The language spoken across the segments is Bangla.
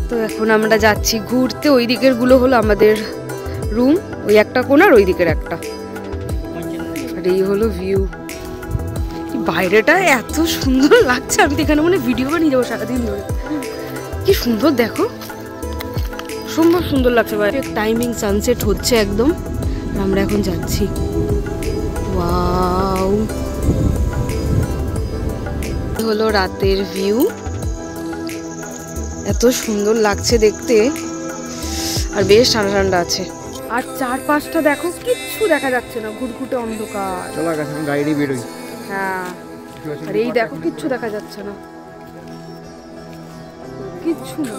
তো এখন আমরা যাচ্ছি ঘুরতে। ওই দিকের গুলো হলো আমাদের রুম, ওই একটা কোণার ওই দিকের একটা। আর এই হলো ভিউ। বাইরেটা এত সুন্দর লাগছে, আমি তো এখানে মনে ভিডিও বানিয়ে যাবো সারাদিন ধরে। কি সুন্দর দেখো, সম্ভব সুন্দর লাগছে বাইরে। টাইমিং সানসেট হচ্ছে একদম, আমরা এখন যাচ্ছি। ওয়াও, হলো রাতের ভিউ, এত সুন্দর লাগছে দেখতে, আর বেশ ঠান্ডা ঠান্ডা আছে। আর চারপাশটা দেখো, কিচ্ছু দেখা যাচ্ছে না, ঘুটঘুটে অন্ধকার। চলো গাছ গাড়ি বেরোই। হ্যাঁ, আর এই দেখো কিচ্ছু দেখা যাচ্ছে না, কিচ্ছু না।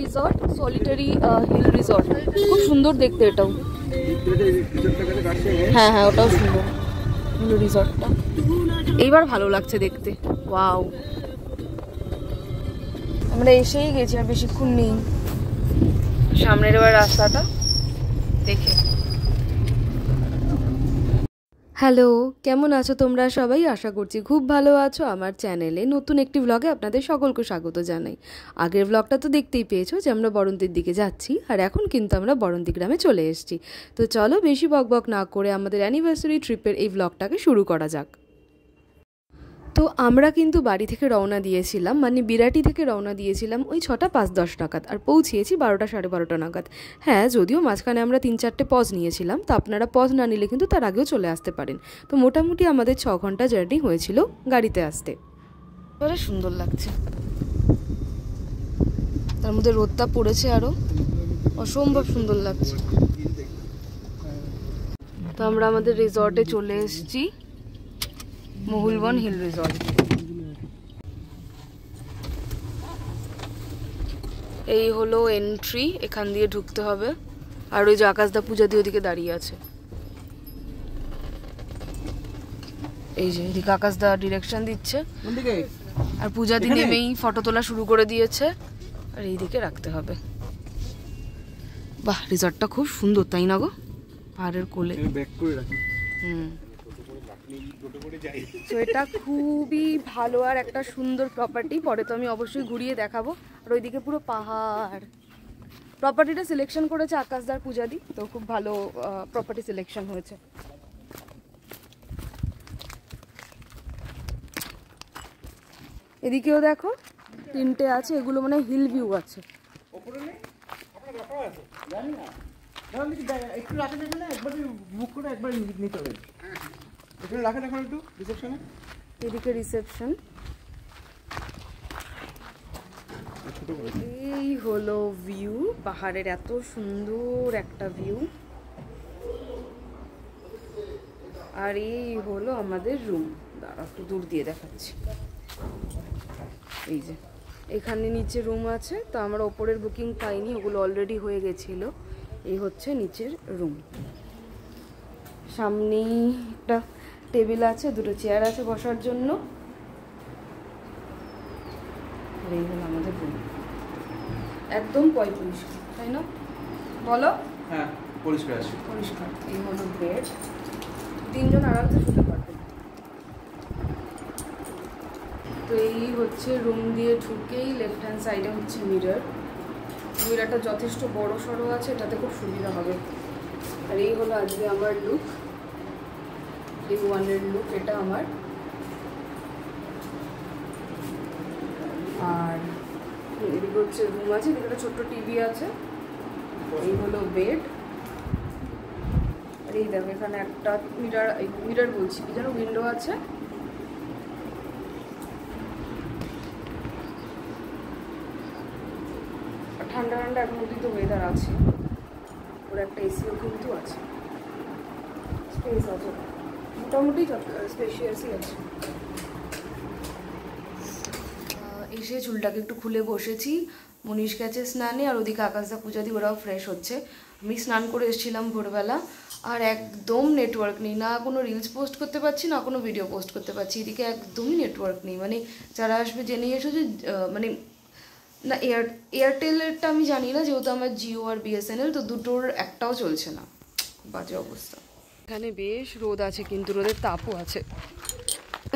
রিসর্ট, সলিটারি হিল রিসর্ট, খুব সুন্দর দেখতে এটাও। হ্যাঁ হ্যাঁ, ওটাও সুন্দর হিল রিসর্টটা। এইবার ভালো লাগছে দেখতে। ওয়াও, আমরা এসেই গেছি, আর বেশিক্ষণ নেই। সামনের এবার রাস্তাটা দেখে। হ্যালো, কেমন আছো তোমরা সবাই? আশা করছি খুব ভালো আছো। আমার চ্যানেলে নতুন একটি ব্লগে আপনাদের সকলকে স্বাগত জানাই। আগের ব্লগটা তো দেখতেই পেয়েছো যে আমরা বরন্তির দিকে যাচ্ছি, আর এখন কিন্তু আমরা বরন্তি গ্রামে চলে এসেছি। তো চলো বেশি বকবক না করে আমাদের অ্যানিভার্সারি ট্রিপের এই ব্লগটাকে শুরু করা যাক। তো আমরা কিন্তু বাড়ি থেকে রওনা দিয়েছিলাম, মানে বিরাটি থেকে রওনা দিয়েছিলাম ওই 6টা 5-10 নাগাদ, আর পৌঁছিয়েছি 12টা 12:30 নাগাদ। হ্যাঁ, যদিও মাঝখানে আমরা 3-4টে পজ নিয়েছিলাম, তো আপনারা পজ না নিলে কিন্তু তার আগেও চলে আসতে পারেন। তো মোটামুটি আমাদের 6 ঘন্টা জার্নি হয়েছিল গাড়িতে আসতে। এবারে সুন্দর লাগছে, তার মধ্যে রোদটা পড়েছে, আরও অসম্ভব সুন্দর লাগছে। তো আমরা আমাদের রিসর্টে চলে এসেছি, মহুলবন হিল রিসর্ট। এই হলো এন্ট্রি, এখান দিয়ে ঢুকতে হবে। আর ওই যে আকাশদা পূজা দিয়ে ওদিকে দাঁড়িয়ে আছে, এই যে এদিকে আকাশদা ডিরেকশন দিচ্ছে, আর পূজা দিয়ে নেমেই ফটো তোলা শুরু করে দিয়েছে। আর এইদিকে রাখতে হবে। বাহ, রিসর্টটা খুব সুন্দর, তাই না গো? পাহাড়ের কোলে। তো এটা খুবই ভালো আর একটা সুন্দর প্রপার্টি, পরে তো আমি অবশ্যই ঘুরিয়ে দেখাবো। আর ওইদিকে পুরো পাহাড়। প্রপার্টিটা সিলেকশন করেছে আকাশদার পূজাদি, তো খুব ভালো প্রপার্টি সিলেকশন হয়েছে। এদিকেও দেখো 3টে আছে, এগুলো মানে হিল ভিউ আছে। এদিকে রিসেপশন। এই হলো ভিউ, পাহাড়ের এত সুন্দর একটা ভিউ। আর এই হলো আমাদের রুম, দাঁড়া একটু দূর দিয়ে দেখাচ্ছি। এই যে এখানে নিচে রুম আছে, তো আমরা ওপরের বুকিং পাইনি, ওগুলো অলরেডি হয়ে গেছিলো। এই হচ্ছে নিচের রুম। সামনেই একটা টেবিল আছে, 2টো চেয়ার আছে বসার জন্য। আর এই হলো আমাদের রুম, একদম পরিষ্কার, তাই না বলো? হ্যাঁ, পরিষ্কার আছে, পরিষ্কার। এই হলো বেড, 3জন আরামসে শুতে পারবে। তো এই হচ্ছে রুম দিয়ে ঢুকেই লেফট হ্যান্ড সাইডে হচ্ছে মিরর। মিররটা যথেষ্ট বড় সড়ো আছে, এটাতে খুব সুবিধা হবে। আর এই হলো আজকে আমার লুক, এই ওয়ানের লুক, এটা আমার। আর এদিকে হচ্ছে রুম আছে, এদিকে একটা ছোট্ট টিভি আছে। এই হলো বেড। আর এই দেখো এখানে একটা মিরর বলছি কি যেন, উইন্ডো আছে। ঠান্ডা ঠান্ডা এখন অব্দি তো ওয়েদার আছে, ওর একটা এসিও কিন্তু আছে, স্পেস আছে, মোটামুটি স্পেশিয়াসই আছে। এসে চুলটাকে একটু খুলে বসেছি, মনীষ গেছে স্নানে, আর ওদিকে আকাশদা পূজা দিয়ে ওরাও ফ্রেশ হচ্ছে। আমি স্নান করে এসেছিলাম ভোরবেলা, আর একদম নেটওয়ার্ক নেই, না কোনো রিলস পোস্ট করতে পারছি, না কোনো ভিডিও পোস্ট করতে পারছি। এদিকে একদমই নেটওয়ার্ক নেই, মানে যারা আসবে জেনেই এসো যে মানে না, এয়ারটেলেরটা আমি জানি না, যেহেতু আমার জিও আর বিএসএনএল, তো দুটোর একটাও চলছে না, খুব বাজে অবস্থা। এখানে বেশ রোদ আছে, কিন্তু রোদের তাপও আছে।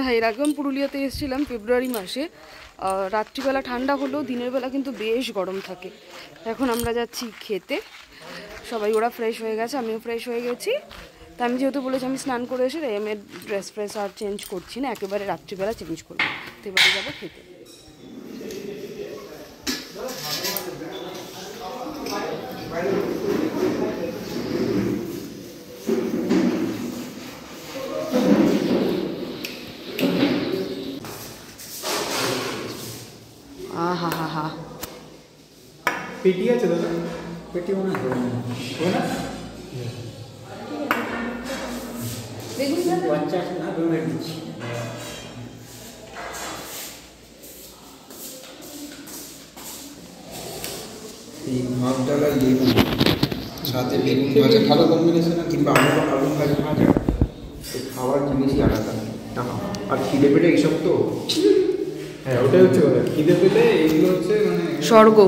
হ্যাঁ, এর আগে আমি পুরুলিয়াতে এসেছিলাম ফেব্রুয়ারি মাসে। রাত্রিবেলা ঠান্ডা হলেও দিনের বেলা কিন্তু বেশ গরম থাকে। এখন আমরা যাচ্ছি খেতে। সবাই ওরা ফ্রেশ হয়ে গেছে, আমিও ফ্রেশ হয়ে গেছি। তা আমি যেহেতু বলেছি আমি স্নান করে এসে এমের ড্রেস ফ্রেস আর চেঞ্জ করছি না, একেবারে রাত্রিবেলা চেঞ্জ করবো। তো এবারে যাবো খেতে। আহা হা হা, পেটি আছে দাদা? পেটি মনে হয় না, বাচ্চা আছে না, বেগুন দিচ্ছি। এই ভাত ডাল আর লেবু সাথে বেগুন ভাজা ভালো কম্বিনেশন, কিংবা আলু ভাজা ভাজা, খাওয়ার জিনিসই আলাদা। আর খিদে পেটে এইসব তো, হ্যাঁ ওটাই হচ্ছে কথা, খিদে পেটে এইগুলো হচ্ছে মানে স্বর্গ,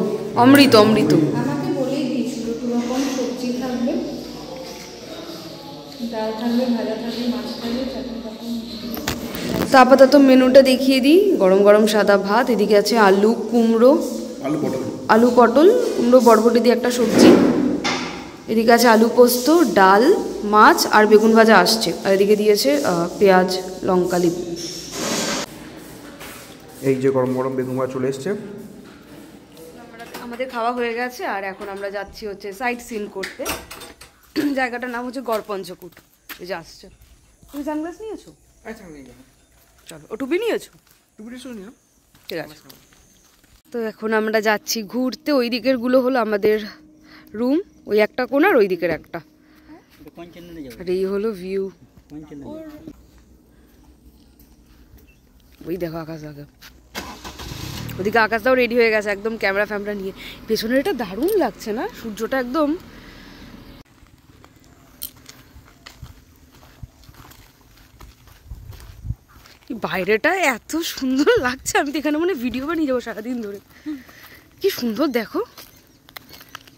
অমৃত অমৃত। আমাকে বলেই দিয়েছিল 2 রকম সবজি থাকবে, ডাল থাকবে, ভাজা থাকবে, মাছ থাকবে, চাটনি থাকবে। তা আপাতত মেনুটা দেখিয়ে দিই। গরম গরম সাদা ভাত, এদিকে আছে আলু কুমড়ো, আলু পটল কুমড়ো বরবটি দিয়ে একটা সবজি, এদিকে আছে আলু পোস্ত, ডাল, মাছ আর বেগুন ভাজা আসছে, আর এদিকে দিয়েছে পেঁয়াজ লঙ্কা লেবু। এই যে গরম গরম বেগুন ভাজা চলে এসছে। আমাদের খাওয়া হয়ে গেছে, আর এখন আমরা যাচ্ছি হচ্ছে সাইট সিন করতে। জায়গাটার নাম হচ্ছে গড়পঞ্চকুট। এই যে আসছে। তুমি সানগ্লাস নিয়েছো? চলো, ও টুপি নিয়েছো? ঠিক আছে। তো এখন আমরা যাচ্ছি ঘুরতে। ওই দিকের গুলো হলো আমাদের রুম, ওই একটা কোণার ওই দিকের একটা, আর এই হলো ভিউ। ওই দেখো আকাশ, আগে ওদিকে আকাশটাও রেডি হয়ে গেছে একদম ক্যামেরা ফ্যামেরা নিয়ে। পেছনের এটা দারুণ লাগছে না, সূর্যটা একদম। বাইরেটা এত সুন্দর লাগছে, আমি তো এখানে মনে ভিডিও বানিয়ে যাবো সারাদিন ধরে। কি সুন্দর দেখো,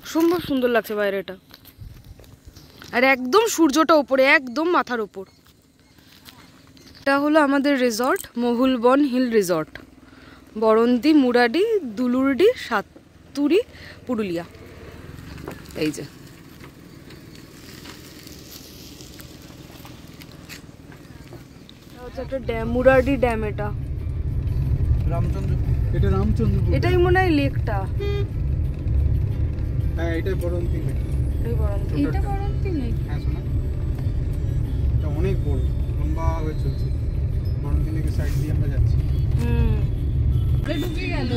অসম্ভব সুন্দর লাগছে বাইরেটা। আর একদম সূর্যটা ওপরে, একদম মাথার ওপর। এটা হলো আমাদের resort, Mahulban hill resort, Baranti, Muradi, Dulurdi, Saturi, Purulia. এই যে একটা ড্যাম, মুরাডি ড্যাম। এটা রামচন্দ্রপুর, এটাই মনে হয় লেকটা। হ্যাঁ এটাই বরন্তি লেক। এটা বরন্তি নেই, হ্যাঁ শোনা, এটা অনেক বড়, লম্বা হয়ে চলছে। বরন্তি লেকের সাইড দিয়ে আমরা যাচ্ছি। ঢুকে গেল।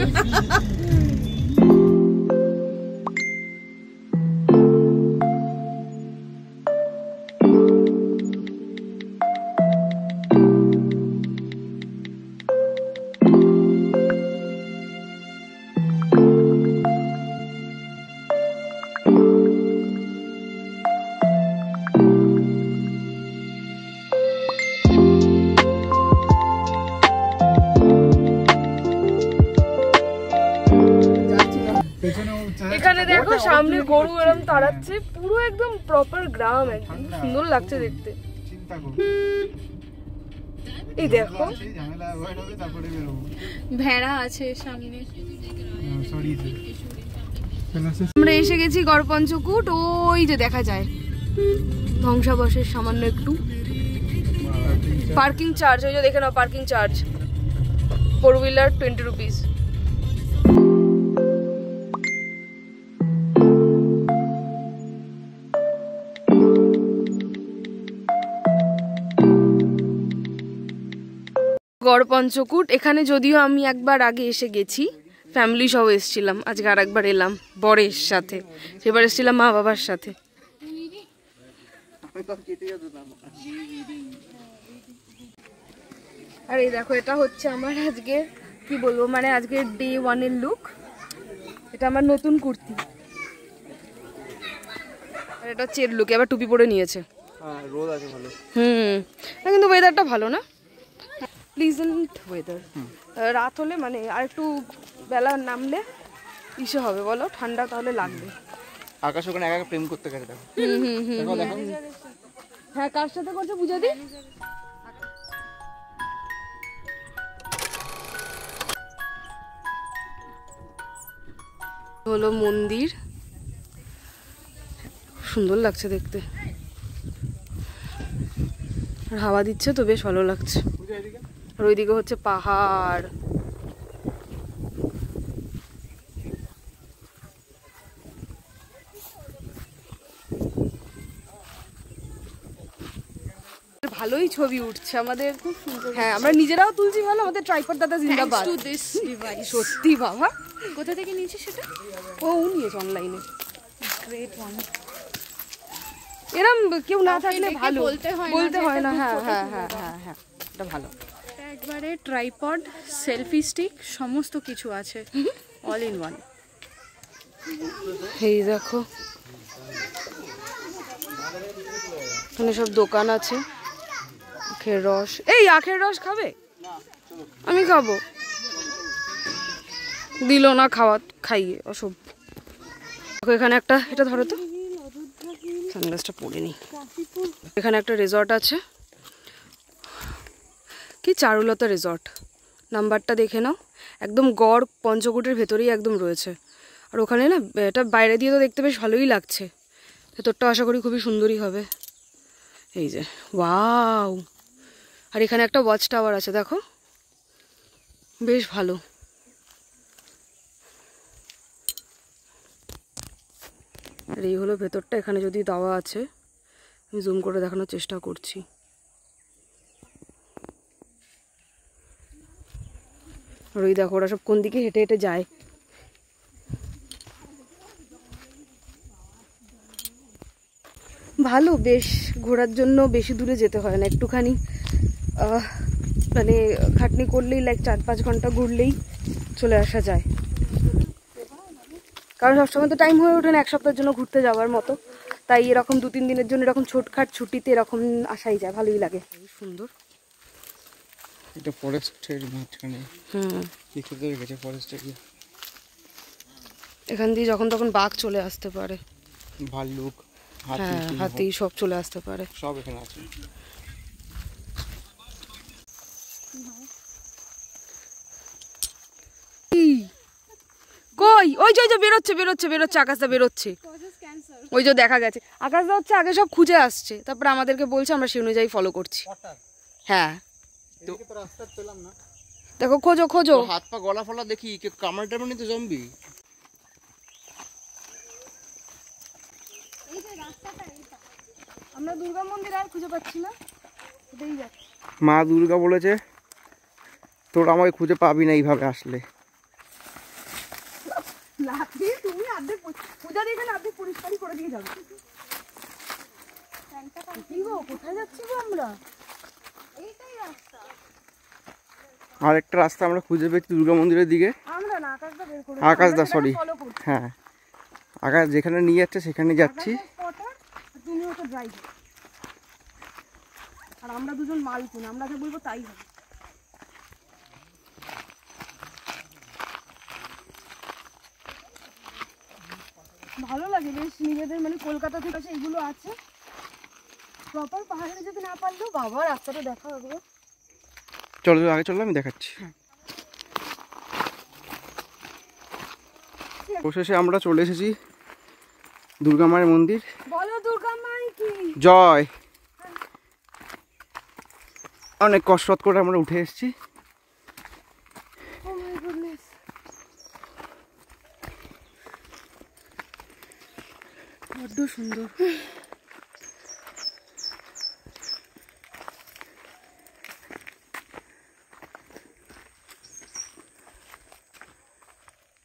এখানে দেখো সামনে গরু এরকম তাড়াচ্ছে, পুরো একদম প্রপার গ্রাম, একদম সুন্দর লাগছে দেখতে। চিন্তা করো, এই দেখো ঝামেলা অ্যাভয়েড হবে, তারপরে বেরোবো। ভেড়া আছে সামনে। সরি, আমরা এসে গেছি গড়পঞ্চকুট। ওই যে দেখা যায় ধ্বংসাবশেষ সামান্য একটু। পার্কিং চার্জ, ওই যে দেখে নাও parking charge, 4 wheeler 20 rupees. Garpanchkot, এখানে যদিও আমি একবার আগে এসে গেছি, ফ্যামিলি সহ এসেছিলাম। আজকে আর একবার এলাম বরের সাথে, সেবার এসেছিলাম মা বাবার সাথে। আর এই দেখো, এটা হচ্ছে আমার আজকে কি বলবো, মানে আজকে ডে 1 এর লুক। এটা আমার নতুন কুর্তি, আর এটা হচ্ছে এর লুক। এবার টুপি পরে নিয়েছে। রোদ আছে ভালো। না কিন্তু ওয়েদারটা ভালো না, প্লিজেন্ট ওয়েদার। রাত হলে মানে আর একটু বেলা নামলে ইসে হবে বলো, ঠান্ডা তাহলে লাগবে। আকাশ ওখানে একা প্রেম করতে গেছে, দেখো দেখো দেখো। হ্যাঁ, কার সাথে করছে পূজা দি? হলো মন্দির, সুন্দর লাগছে দেখতে, আর হাওয়া দিচ্ছে তো বেশ ভালো লাগছে। আর ওইদিকে হচ্ছে পাহাড়। ভালোই ছবি উঠছে আমাদের, খুব সুন্দর। হ্যাঁ, আমরা নিজেরাও তুলছি ভালো, আমাদের ট্রাইপড দাদা জিন্দাবাদ। সত্যি বাবা, কোথা থেকে নিয়েছি সেটা? ও নিয়েছে অনলাইনে। Great one. এরম কেউ না থাকলে ভালো, বলতে হয় না। হ্যাঁ হ্যাঁ হ্যাঁ হ্যাঁ হ্যাঁ, এটা ভালো। একবারে ট্রাইপড, সেলফি স্টিক, সমস্ত কিছু আছে, অল ইন ওয়ান। এই দেখো, এখানে সব দোকান আছে। আখের রস, এই আখের রস খাবে? আমি খাবো, দিল না খাওয়া, খাইয়ে অসভ্য। এখানে একটা, এটা ধরো তো, সানগ্লাসটা পরে নি। এখানে একটা রিসর্ট আছে, কি চারুলতা রিসর্ট, নাম্বারটা দেখে নাও। একদম গড় পঞ্চকোটের ভেতরেই একদম রয়েছে। আর ওখানে না, এটা বাইরে দিয়ে তো দেখতে বেশ ভালোই লাগছে, ভেতরটা আশা করি খুবই সুন্দরই হবে। এই যে ওয়াও, আর এখানে একটা ওয়াচ টাওয়ার আছে, দেখো বেশ ভালো। আর এই হলো ভেতরটা, এখানে যদি দেওয়া আছে, আমি জুম করে দেখানোর চেষ্টা করছি। আর ওই দেখো ওরা সব কোন দিকে হেঁটে হেঁটে যায়। ভালো বেশ, ঘোরার জন্য বেশি দূরে যেতে হয় না, একটুখানি মানে খাটনি করলেই, লাইক 4-5 ঘন্টা ঘুরলেই চলে আসা যায়। কারণ সবসময় তো টাইম হয়ে ওঠে না এক সপ্তাহের জন্য ঘুরতে যাওয়ার মতো, তাই এরকম 2-3 দিনের জন্য এরকম ছোটখাট ছুটিতে এরকম আসাই যায়, ভালোই লাগে। সুন্দর, এটা ফরেস্টের মাঝখানে। লিখে রেখেছে ফরেস্ট এরিয়া। এখান দিয়ে যখন তখন বাঘ চলে আসতে পারে, ভাল্লুক, হ্যাঁ হাতি সব চলে আসতে পারে, সব এখানে আছে। কই ওই যে বেরোচ্ছে আকাশটা বেরোচ্ছে, ওই যে দেখা গেছে আকাশটা হচ্ছে, আগে সব খুঁজে আসছে, তারপরে আমাদেরকে বলছে, আমরা সেই অনুযায়ী ফলো করছি। হ্যাঁ দেখো, খোঁজো হাত পা গলা ফলা দেখি, কামড় টামড় তো জম্বি। আমরা দুর্গা মন্দির আর খুঁজে পাচ্ছি না, মা দুর্গা বলেছে তোর আমাকে খুঁজে পাবি না এইভাবে আসলে। তুমি পূজা দিয়ে অর্ধেক পরিষ্কারই করে দিয়ে যাবে। কোথায় যাচ্ছি গো আমরা? এইটাই রাস্তা, আর একটা রাস্তা আমরা খুঁজে পেয়েছি দুর্গা মন্দিরের দিকে। আমরা না, আকাশটা বের করে, আকাশদা, সরি, হ্যাঁ আকাশ যেখানে নিয়ে যাচ্ছে সেখানে যাচ্ছি। তুমি ওকে ড্রাইভার, আর আমরা দুজন মালকিন, আমরা যা বলবো তাই হবে। ভালো লাগে বেশ, নিজেদের মানে কলকাতা থেকে এইগুলো আছে। প্রপার পাহাড়ে যেতে না পারলেও বাবা রাস্তাটা দেখা হবে। চলো আগে চলো, আমি দেখাচ্ছি। অবশেষে আমরা চলে এসেছি দুর্গা মায়ের মন্দির। বলো দুর্গা মাই কি জয়। অনেক কসরত করে আমরা উঠে এসেছি। ও মাই গুডনেস, বড্ড সুন্দর।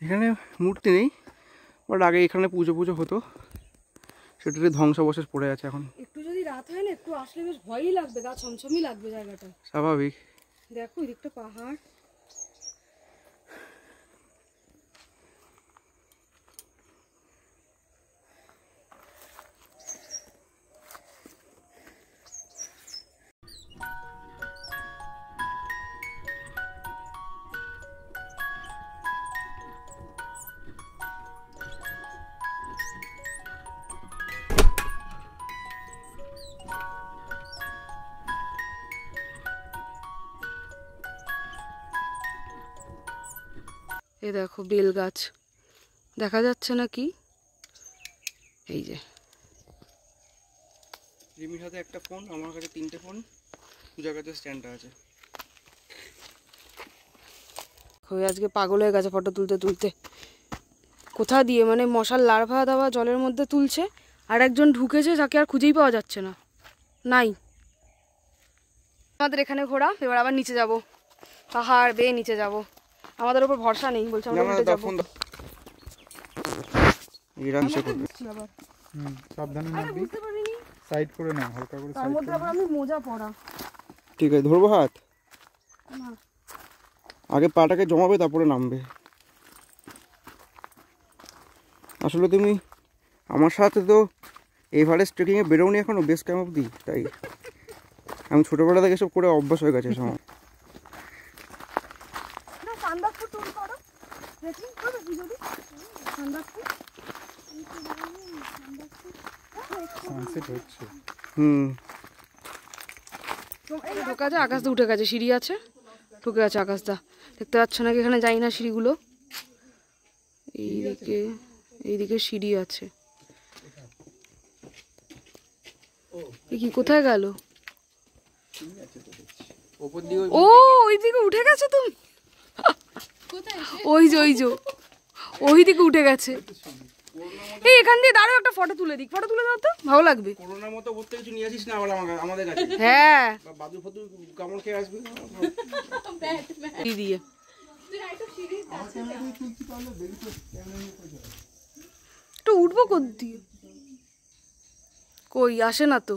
এখানে মূর্তি নেই, বাট আগে এখানে পুজো হতো, সেটাতে ধ্বংসাবশেষ পড়ে আছে এখন। একটু যদি রাত হয় না, একটু আসলে বেশ ভয়ই লাগবে, গা ছমছমই লাগবে জায়গাটা। স্বাভাবিক। দেখো এদিকটা পাহাড়, এ দেখো বেল গাছ, দেখা যাচ্ছে না কি, এই যে রিমির হাতে একটা ফোন, আমার কাছে 3টে ফোন, পূজার কাছে স্ট্যান্ডটা আছে। আজকে পাগল হয়ে গেছে ফটো তুলতে তুলতে। কোথা দিয়ে মানে মশার লার্ভা দাওয়া জলের মধ্যে তুলছে, আর একজন ঢুকেছে যাকে আর খুঁজেই পাওয়া যাচ্ছে না, নাই। আমাদের এখানে ঘোরা, এবার আবার নিচে যাব, পাহাড় বেয়ে নিচে যাব, আমাদের উপর ভরসা নেই, বলছে আমরা উল্টে যাবো। সাবধানে নামবি, সাইড করে নাও, হালকা করে তার মধ্যে আবার আমি মোজা পরা। ঠিক আছে, ধরবো হাত, আগে পাটাকে জমাবে তারপরে নামবে। আসলে তুমি আমার সাথে তো এভারেস্ট ট্রেকিংয়ে বেরোনি এখনো বেস ক্যাম্প অব্দি, তাই আমি ছোটোবেলা থেকে সব করে অভ্যাস হয়ে গেছে সময়। সানসেট হচ্ছে। ঢোকা আছে, আকাশদা উঠে গেছে, সিঁড়ি আছে, ঢুকে আছে আকাশদা, দেখতে পাচ্ছ নাকি? এখানে যাই না সিঁড়িগুলো, এইদিকে সিঁড়ি আছে। কি কোথায় গেল? ও ওইদিকে উঠে গেছে তুমি, ওই যে ওই দিকে উঠে গেছে। এই এখান দিয়ে দাঁড়াও, একটা ফটো তুলে দিই, ফটো তুলে দাও তো, ভালো লাগবে। করোনার মতো করতে কিছু নিয়ে আসিস না আবার আমাদের কাছে। হ্যাঁ বাদু ফাদু কামড় খেয়ে আসবি দিয়ে। একটু উঠবো কোথ দিয়ে, কই আসে না তো।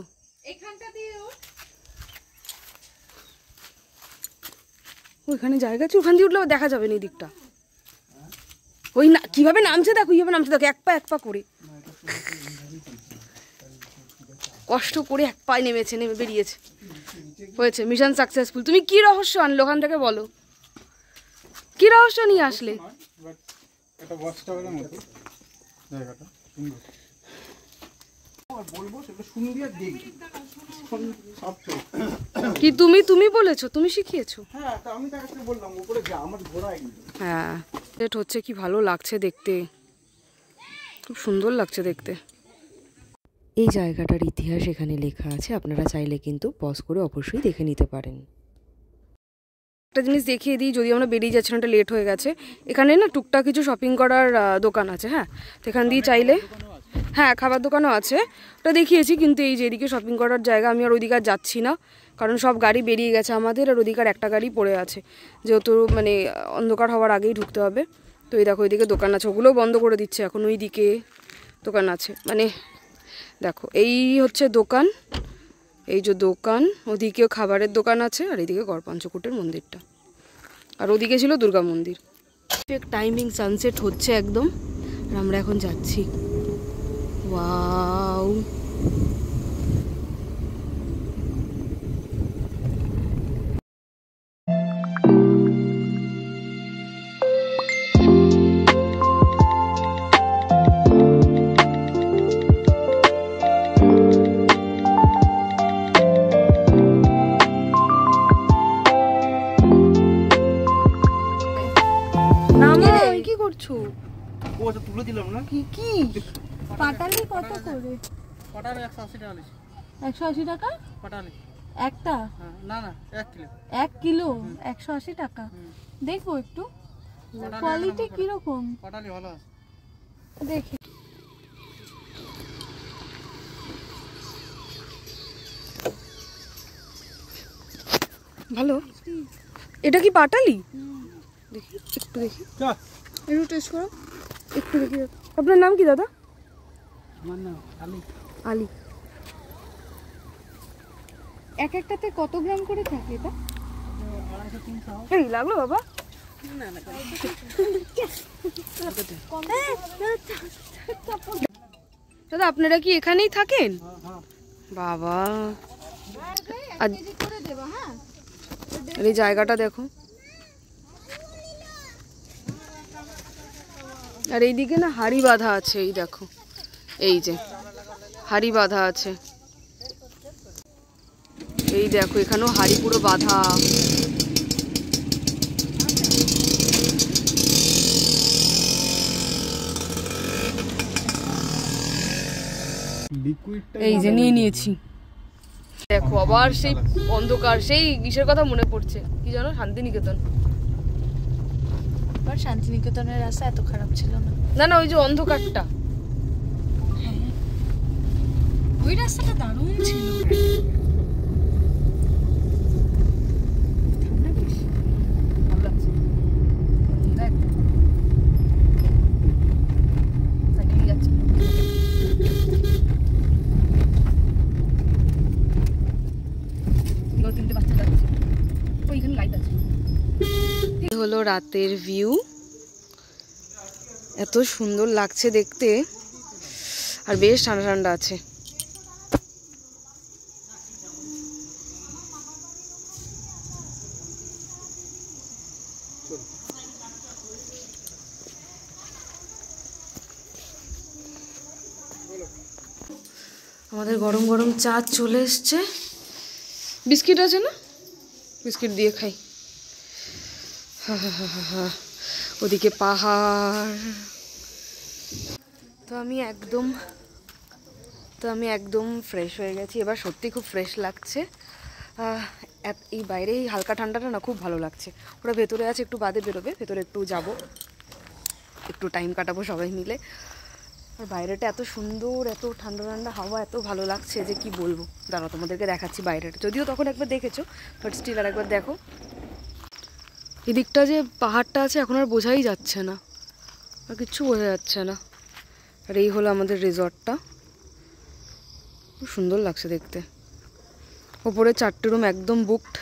ওইখানে জায়গা আছে, ওখান দিয়ে উঠলে দেখা যাবে না এই দিকটা। ওই না কিভাবে নামছে দেখো, কিভাবে নামছে দেখো, এক পা করে, কষ্ট করে এক পায়ে নেমেছে, নেমে বেরিয়েছে, হয়েছে, মিশন সাকসেসফুল। তুমি কি রহস্য আনলো ওখান থেকে বলো, কি রহস্য নিয়ে আসলে? এটা ওয়াচ টাওয়ারের মতো জায়গাটা সুন্দর। বলবো সেটা শুনবি আর দেখবি। কি তুমি বলেছো, তুমি শিখিয়েছো? হ্যাঁ, তা আমি তার কাছে বললাম উপরে যা, আমার ঘোরাই। হ্যাঁ সেট হচ্ছে, কি ভালো লাগছে দেখতে, খুব সুন্দর লাগছে দেখতে। এই জায়গাটার ইতিহাস এখানে লেখা আছে, আপনারা চাইলে কিন্তু পজ করে অবশ্যই দেখে নিতে পারেন। একটা জিনিস দেখিয়ে দিই, যদি আমরা বেরিয়ে যাচ্ছি না, এটা লেট হয়ে গেছে, এখানে না টুকটাক কিছু শপিং করার দোকান আছে। হ্যাঁ, তো এখান দিয়ে চাইলে, হ্যাঁ খাবার দোকানও আছে, ওটা দেখিয়েছি। কিন্তু এই যে এদিকে শপিং করার জায়গা, আমি আর ওইদিকে আর যাচ্ছি না, কারণ সব গাড়ি বেরিয়ে গেছে আমাদের, আর ওদিকে আর একটা গাড়ি পড়ে আছে, যেহেতু মানে অন্ধকার হওয়ার আগেই ঢুকতে হবে। তো এই দেখো ওইদিকে দোকান আছে, ওগুলোও বন্ধ করে দিচ্ছে এখন, ওইদিকে দোকান আছে, মানে দেখো এই হচ্ছে দোকান, এই যে দোকান, ওদিকেও খাবারের দোকান আছে, আর এইদিকে গড়পঞ্চকোটের মন্দিরটা, আর ওদিকে ছিল দুর্গা মন্দির। ঠিক টাইমিং সানসেট হচ্ছে একদম, আর আমরা এখন যাচ্ছি। ওয়াও, কি করছো? ও আচ্ছা তুলে দিলাম না। কি পাটালি কত করে? পাটালি 180 টাকা। 180 টাকা পাটালি একটা? না 1 কিলো। 1 কিলো 180 টাকা। দেখবো একটু কোয়ালিটি কিরকম। পাটালি ভালো আছে, দেখি। ভালো, এটা কি পাটালি? দেখি একটু, দেখি একটু টেস্ট করো, একটু দেখি। আপনার নাম কি দাদা? আমার নাম আলী। আলী। এক একটাতে কত গ্রাম করে থাকে এটা? 250-300। এই লাগলো বাবা। দাদা আপনারা কি এখানেই থাকেন? বাবা, আর এই জায়গাটা দেখো, আর এইদিকে না হাড়ি বাঁধা আছে, এই দেখো, এই যে হাড়ি বাঁধা আছে, এই দেখো এখানেও হাড়ি পুরো বাঁধা। লিকুইডটা এই যে নিয়ে নিয়েছি। দেখো আবার সেই অন্ধকার, সেই কিসের কথা মনে পড়ছে, কি জানো, শান্তিনিকেতন। আবার শান্তিনিকেতনের রাস্তা এত খারাপ ছিল না। না না, ওই যে অন্ধকারটা, ওই রাস্তাটা দারুণ ছিল। ভালো লাগছে। দেখ, সাইকেল নিয়ে যাচ্ছে। তিনটে বাচ্চা যাচ্ছে, ওইখানে লাইট আছে। হলো রাতের ভিউ, এত সুন্দর লাগছে দেখতে, আর বেশ ঠান্ডা ঠান্ডা আছে। আমাদের গরম গরম চা চলে এসছে, বিস্কিট আছে না, বিস্কিট দিয়ে খাই। ওদিকে পাহাড়। তো আমি একদম ফ্রেশ হয়ে গেছি এবার, সত্যি খুব ফ্রেশ লাগছে। এই বাইরে এই হালকা ঠান্ডাটা না খুব ভালো লাগছে। ওরা ভেতরে আছে, একটু বাদে বেরোবে, ভেতরে একটু যাব, একটু টাইম কাটাবো সবাই মিলে। আর বাইরেটা এত সুন্দর, এত ঠান্ডা ঠান্ডা হাওয়া, এত ভালো লাগছে যে কি বলবো। দাঁড়াও তোমাদেরকে দেখাচ্ছি বাইরেটা, যদিও তখন একবার দেখেছো, বাট স্টিল আর একবার দেখো। এদিকটা যে পাহাড়টা আছে এখন আর বোঝাই যাচ্ছে না, আর কিচ্ছু বোঝা যাচ্ছে না। আর এই হলো আমাদের রিসর্টটা, খুব সুন্দর লাগছে দেখতে। ওপরে 4টে রুম একদম বুকড,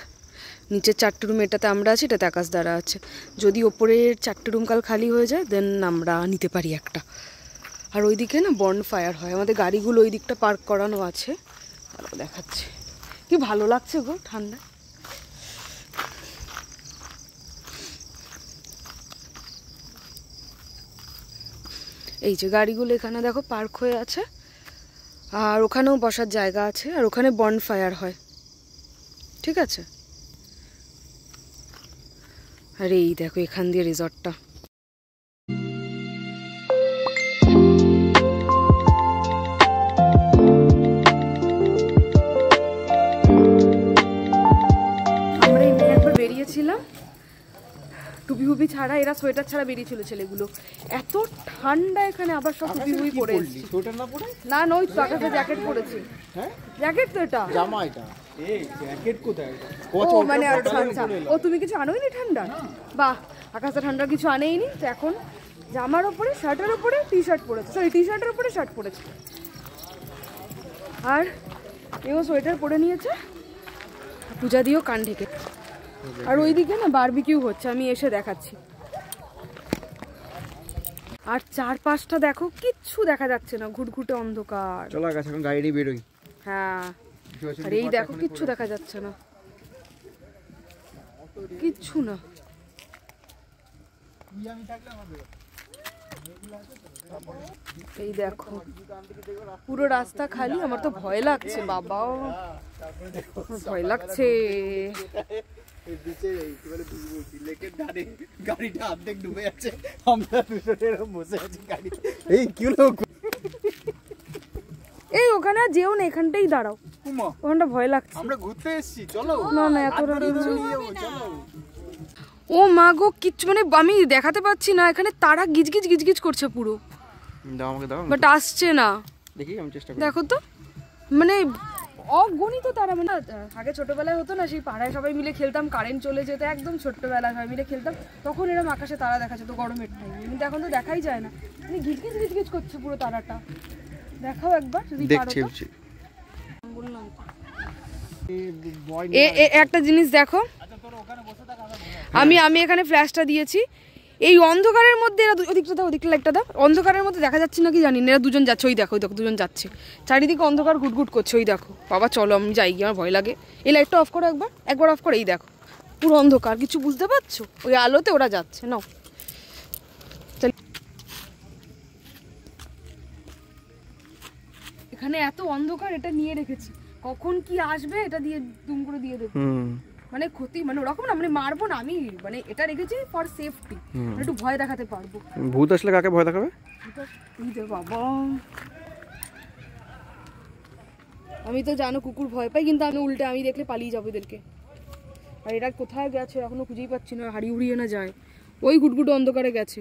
নিচের 4টে রুম এটাতে আমরা আছি, এটাতে আকাশ দ্বারা আছে। যদি ওপরের 4টে রুম কাল খালি হয়ে যায় দেন আমরা নিতে পারি একটা। আর ওইদিকে না বর্ন ফায়ার হয়, আমাদের গাড়িগুলো ওই দিকটা পার্ক করানো আছে, তারপর দেখাচ্ছে। কি ভালো লাগছে গো ঠান্ডা। এই যে গাড়িগুলো এখানে দেখো পার্ক হয়ে আছে, আর ওখানেও বসার জায়গা আছে, আর ওখানে বর্ন ফায়ার হয়, ঠিক আছে। আর এই দেখো এখান দিয়ে রিসর্টটা। আমরা এই একবার বেরিয়েছিলাম টুপি হুপি ছাড়া, এরা সোয়েটার ছাড়া বেরিয়েছিল ছেলেগুলো। এত ঠান্ডা এখানে, আবার সব টুপি হুপি পরে এসেছি। না নই তো, আকাশে জ্যাকেট পরেছি। জ্যাকেট তো এটা, জামা এটা। এই জ্যাকেট কোথায়? ও মানে আচ্ছা আচ্ছা, ও তুমি কিছু আনোইনি ঠান্ডা? বাহ, আকাশে ঠান্ডা কিছু আনেইনি। তো এখন জামার ওপরে, শার্টের ওপরে টি শার্ট পরেছে, সরি টি শার্টের ওপরে শার্ট পরেছে, আর এও সোয়েটার পরে নিয়েছে। পূজা দিও কান ঢেকে। আর ওইদিকে না বারবিকিউ হচ্ছে, আমি এসে দেখাচ্ছি। আর চারপাশটা দেখো, কিচ্ছু দেখা যাচ্ছে না, ঘুটঘুটে অন্ধকার। চলো গেছে, এখন গাড়ি বেরোই। হ্যাঁ, আর এই দেখো কিচ্ছু দেখা যাচ্ছে না, কিচ্ছু না। এই দেখো পুরো রাস্তা খালি, আমার তো ভয় লাগছে বাবা, ভয় লাগছে। গাড়িটা অর্ধেক ডুবে যাচ্ছে, আমরা দুজনে বসে আছি গাড়িতে। এই কি হলো? এই ওখানে যেও না, এখানটাই দাঁড়াও, ওখানটা ভয় লাগছে। আমরা ঘুরতে এসেছি, চলো না না এত চলো। ও মা গো, কিচ্ছু মানে আমি দেখাতে পাচ্ছি না, এখানে তারা গিজগিজ গিজগিজ করছে পুরো। দাও আমাকে দাও, বাট আসছে না, দেখি আমি চেষ্টা করি। দেখো তো, মানে অগণিত তারা। মানে আগে ছোটবেলায় হতো না, সেই পাড়ায় সবাই মিলে খেলতাম, কারেন্ট চলে যেত, একদম ছোট্টবেলায় সবাই মিলে খেলতাম, তখন এরকম আকাশে তারা দেখা যেত গরমের টাইমে। কিন্তু এখন তো দেখাই যায় না, মানে গিজগিজ গিজগিজ করছে পুরো তারাটা। দেখাও একবার যদি পারো তো। বললাম একটা জিনিস দেখো, আমি এখানে ফ্ল্যাশটা দিয়েছি, এই অন্ধকারের মধ্যে এরা ওদিকটা দাও, ওদিকটা লাইটটা দাও, অন্ধকারের মধ্যে দেখা যাচ্ছে না কি জানি না, এরা দুজন যাচ্ছে, ওই দেখো, ওই দেখো দুজন যাচ্ছে, চারিদিকে অন্ধকার ঘুটঘুট করছে, ওই দেখো। বাবা চলো আমি যাই গিয়ে, আমার ভয় লাগে। এই লাইটটা অফ করো একবার অফ করে, এই দেখো পুরো অন্ধকার, কিছু বুঝতে পারছো? ওই আলোতে ওরা যাচ্ছে। নাও এখানে এত অন্ধকার, এটা নিয়ে রেখেছি, কখন কি আসবে এটা দিয়ে দুম করে দিয়ে দেবো। মানে ক্ষতি, মানে ওরকম না, মানে মারবো না আমি, মানে এটা রেখেছি ফর সেফটি, একটু ভয় দেখাতে পারবো। ভূত আসলে কাকে ভয় দেখাবে? বাবা আমি তো জানো কুকুর ভয় পাই, কিন্তু আমি উল্টে আমি দেখলে পালিয়ে যাবো এদেরকে। আর এরা কোথায় গেছে এখনো খুঁজেই পাচ্ছি না, হারিয়ে উড়িয়ে না যায়। ওই গুটগুটো অন্ধকারে গেছে।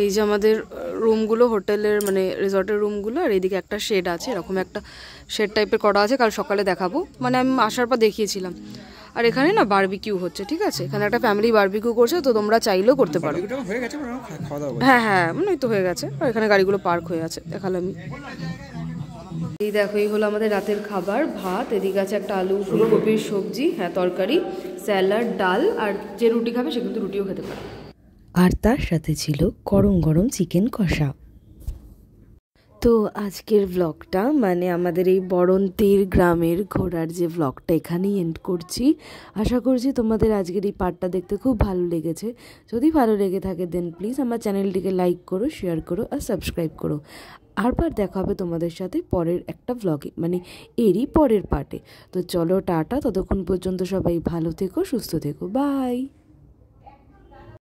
এই যে আমাদের রুমগুলো, হোটেলের মানে রিসর্টের রুমগুলো, আর এইদিকে একটা শেড আছে, এরকম একটা শেড টাইপের করা আছে। কাল সকালে দেখাবো, মানে আমি আসার পর দেখিয়েছিলাম। আর এখানে না বারবিকিউ হচ্ছে, ঠিক আছে, এখানে একটা ফ্যামিলি বারবিকিউ করছে, তো তোমরা চাইলেও করতে পারো। হয়ে গেছে, খাওয়া দাওয়া। হ্যাঁ হ্যাঁ, মানে তো হয়ে গেছে। আর এখানে গাড়িগুলো পার্ক হয়ে আছে, দেখালাম আমি। এই দেখো, এই হলো আমাদের রাতের খাবার। ভাত, এদিকে আছে একটা আলু ফুলকপির সবজি, হ্যাঁ তরকারি, স্যালাড, ডাল, আর যে রুটি খাবে সে কিন্তু রুটিও খেতে পারে। আর তার সাথে ছিল গরম গরম চিকেন কষা। তো আজকের ব্লগটা, মানে আমাদের এই বরন্তির গ্রামের ঘোরার যে ব্লগটা, এখানেই এন্ড করছি। আশা করছি তোমাদের আজকের এই পার্টটা দেখতে খুব ভালো লেগেছে। যদি ভালো লেগে থাকে দেন প্লিজ আমার চ্যানেলটিকে লাইক করো, শেয়ার করো আর সাবস্ক্রাইব করো। আরবার দেখা হবে তোমাদের সাথে পরের একটা ব্লগে, মানে এরই পরের পার্টে। তো চলো টাটা, ততক্ষণ পর্যন্ত সবাই ভালো থেকো, সুস্থ থেকো, বাই।